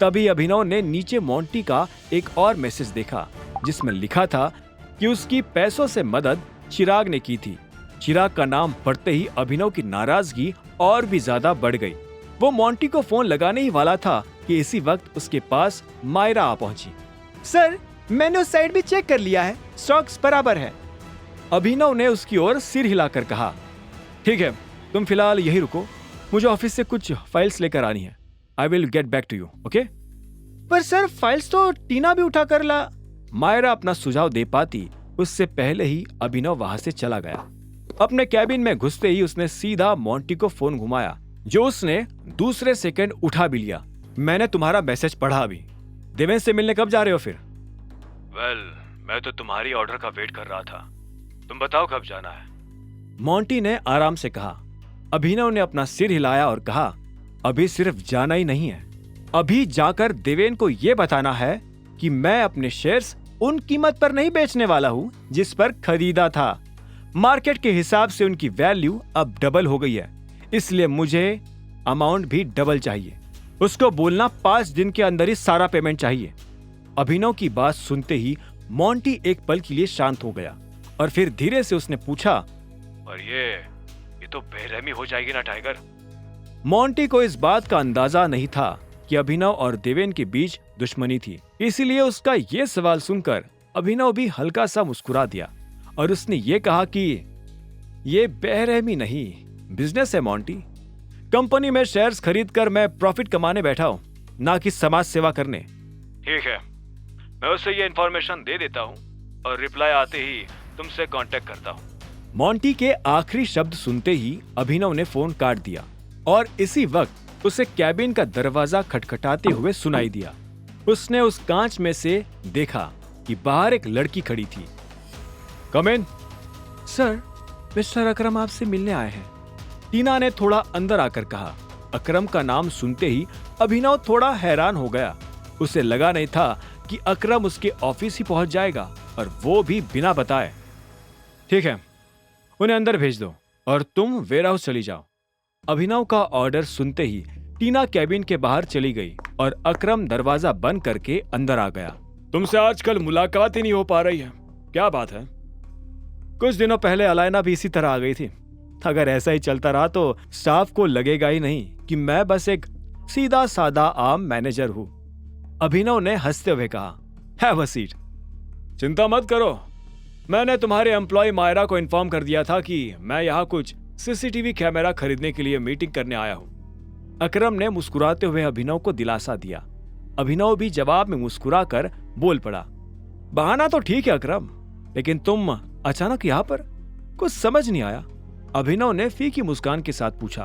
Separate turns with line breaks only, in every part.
तभी अभिनव ने नीचे मोंटी का एक और मैसेज देखा जिसमें लिखा था कि उसकी पैसों से मदद चिराग ने की थी। चिराग का नाम पढ़ते ही अभिनव की नाराजगी और भी ज्यादा बढ़ गई। वो मोंटी को फोन लगाने ही वाला था कि इसी वक्त उसके पास मायरा आ पहुंची।
सर, मैंने उस साइड भी चेक कर लिया है, स्टॉक्स बराबर है।
अभिनव ने उसकी ओर सिर हिलाकर कहा, ठीक है, तुम फिलहाल यही रुको, मुझे ऑफिस से कुछ फाइल्स लेकर आनी है। I will get back to you, okay?
पर सर, फाइल्स तो टीना भी उठा कर ला।
मायरा अपना सुझाव दे पाती उससे पहले ही अभिनव वहां से चला गया। अपने कैबिन में घुसते ही उसने सीधा मोंटी को फोन घुमाया, जो उसने दूसरे सेकंड उठा भी लिया। मैंने तुम्हारा मैसेज पढ़ा अभी। देवेंद्र से मिलने कब जा रहे हो फिर? मैं तो तुम्हारी ऑर्डर का वेट कर रहा था, तुम बताओ कब जाना है? मोंटी ने आराम से कहा। अभिनव ने अपना सिर हिलाया और कहा, अभी सिर्फ जाना ही नहीं है, अभी जाकर देवेंद्र को यह बताना है कि मैं अपने शेयर्स उन कीमत पर नहीं बेचने वाला हूं जिस पर खरीदा था। मार्केट के हिसाब से उनकी वैल्यू अब डबल हो गई है, इसलिए मुझे अमाउंट भी डबल चाहिए। उसको बोलना 5 दिन के अंदर ही सारा पेमेंट चाहिए। अभिनव की बात सुनते ही मोंटी एक पल के लिए शांत हो गया और फिर धीरे से उसने पूछा, और ये तो बेरहमी हो जाएगी ना टाइगर? मोंटी को इस बात का अंदाजा नहीं था कि अभिनव और देवेंद्र के बीच दुश्मनी थी, इसीलिए उसका ये सवाल सुनकर अभिनव भी हल्का सा मुस्कुरा दिया और उसने ये कहा कि ये बेरहमी नहीं, बिजनेस है मोंटी। कंपनी में शेयर्स खरीदकर मैं प्रॉफिट कमाने बैठा हूं, ना कि समाज सेवा करने। ठीक है, मैं उसे ये इन्फॉर्मेशन दे देता हूं और रिप्लाई आते ही तुमसे कांटेक्ट करता हूं। मोंटी के आखिरी शब्द सुनते ही अभिनव ने फोन काट दिया और इसी वक्त उसे कैबिन का दरवाजा खटखटाते हुए सुनाई दिया। उसने उस कांच में से देखा कि बाहर एक लड़की खड़ी थी। कम इन।
सर, मिस्टर अकरम आपसे मिलने आए हैं।
टीना ने थोड़ा अंदर आकर कहा। अकरम का नाम सुनते ही अभिनव थोड़ा हैरान हो गया। उसे लगा नहीं था कि अकरम उसके ऑफिस ही पहुंच जाएगा और वो भी बिना बताए। ठीक है, उन्हें अंदर भेज दो और तुम वेयरहाउस चली जाओ। अभिनव का ऑर्डर सुनते ही टीना कैबिन के बाहर चली गई और अकरम दरवाजा बंद करके अंदर आ गया। तुमसे आजकल मुलाकात ही नहीं हो पा रही है, क्या बात है? कुछ दिनों पहले अलायना भी इसी तरह आ गई थी। अगर ऐसा ही चलता रहा तो स्टाफ को लगेगा ही नहीं कि मैं बस एक सीधा सादा आम मैनेजर हूं। अभिनव ने हंसते हुए कहा, हैव अ सीट। चिंता मत करो, मैंने तुम्हारे एम्प्लॉय मायरा को इन्फॉर्म कर दिया था कि मैं यहाँ कुछ सीसीटीवी कैमरा खरीदने के लिए मीटिंग करने आया हूँ। अकरम ने मुस्कुराते हुए अभिनव को दिलासा दिया। अभिनव भी जवाब में मुस्कुराकर बोल पड़ा, बहाना तो ठीक है अकरम, लेकिन तुम अचानक यहाँ पर? कुछ समझ नहीं आया। अभिनव ने फीकी मुस्कान के साथ पूछा।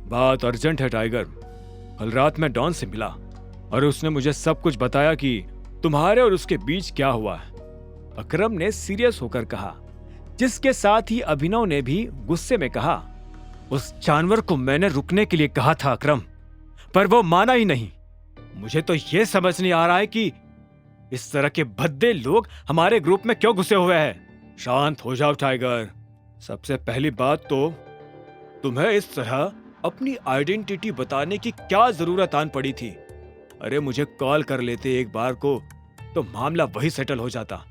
बात अर्जेंट है टाइगर। कल रात मैं डॉन से मिला और उसने मुझे सब कुछ बताया कि तुम्हारे और उसके बीच क्या हुआ है। अकरम ने सीरियस होकर कहा, जिसके साथ ही अभिनव ने भी गुस्से में कहा, उस जानवर को मैंने रुकने के लिए कहा था अकरम, पर वो माना ही नहीं। मुझे तो ये समझ नहीं आ रहा है कि इस तरह के भद्दे लोग हमारे ग्रुप में क्यों घुसे हुए हैं। शांत हो जाओ टाइगर। सबसे पहली बात तो तुम्हें इस तरह अपनी आइडेंटिटी बताने की क्या जरूरत आन पड़ी थी? अरे मुझे कॉल कर लेते एक बार को तो मामला वही सेटल हो जाता।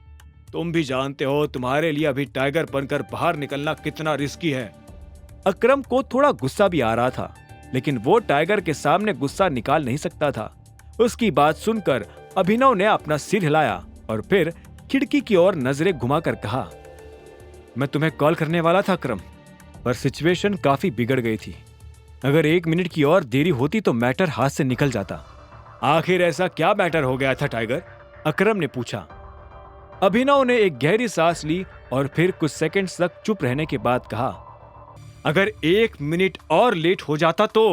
तुम भी जानते हो तुम्हारे लिए अभी टाइगर बनकर बाहर निकलना कितना रिस्की है। अकरम को थोड़ा गुस्सा भी आ रहा था, लेकिन वो टाइगर के सामने गुस्सा निकाल नहीं सकता था। उसकी बात सुनकर अभिनव ने अपना सिर हिलाया और फिर खिड़की की ओर नजरें घुमाकर कहा, मैं तुम्हें कॉल करने वाला था अकरम, पर सिचुएशन काफी बिगड़ गई थी। अगर 1 मिनट की और देरी होती तो मैटर हाथ से निकल जाता। आखिर ऐसा क्या मैटर हो गया था टाइगर? अकरम ने पूछा। अभिनव ने एक गहरी सांस ली और फिर कुछ सेकंड्स तक चुप रहने के बाद कहा, अगर 1 मिनट और लेट हो जाता तो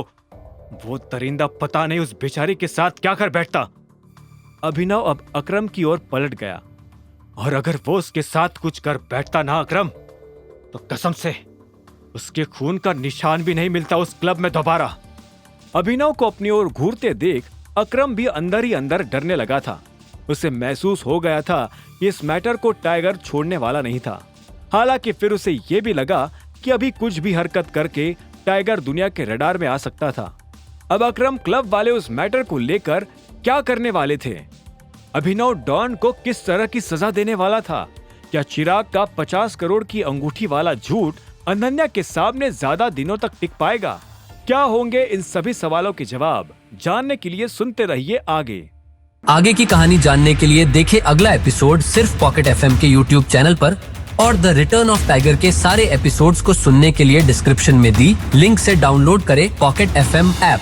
वो दरिंदा पता नहीं उस बेचारी के साथ क्या कर बैठता। अभिनव अब अकरम की ओर पलट गया, और अगर वो उसके साथ कुछ कर बैठता ना अकरम, तो कसम से उसके खून का निशान भी नहीं मिलता उस क्लब में दोबारा। अभिनव को अपनी ओर घूरते देख अकरम भी अंदर ही अंदर डरने लगा था। उसे महसूस हो गया था कि इस मैटर को टाइगर छोड़ने वाला नहीं था। हालांकि फिर उसे यह भी लगा कि अभी कुछ भी हरकत करके टाइगर दुनिया के रडार में आ सकता था। अब अकरम क्लब वाले उस मैटर को लेकर क्या करने वाले थे? अभिनव डॉन को किस तरह की सजा देने वाला था? क्या चिराग का 50 करोड़ की अंगूठी वाला झूठ अनन्या के सामने ज्यादा दिनों तक टिक पाएगा? क्या होंगे इन सभी सवालों के जवाब? जानने के लिए सुनते रहिए आगे
की कहानी जानने के लिए देखें अगला एपिसोड सिर्फ पॉकेट एफएम के यूट्यूब चैनल पर, और द रिटर्न ऑफ टाइगर के सारे एपिसोड्स को सुनने के लिए डिस्क्रिप्शन में दी लिंक से डाउनलोड करें पॉकेट एफएम ऐप।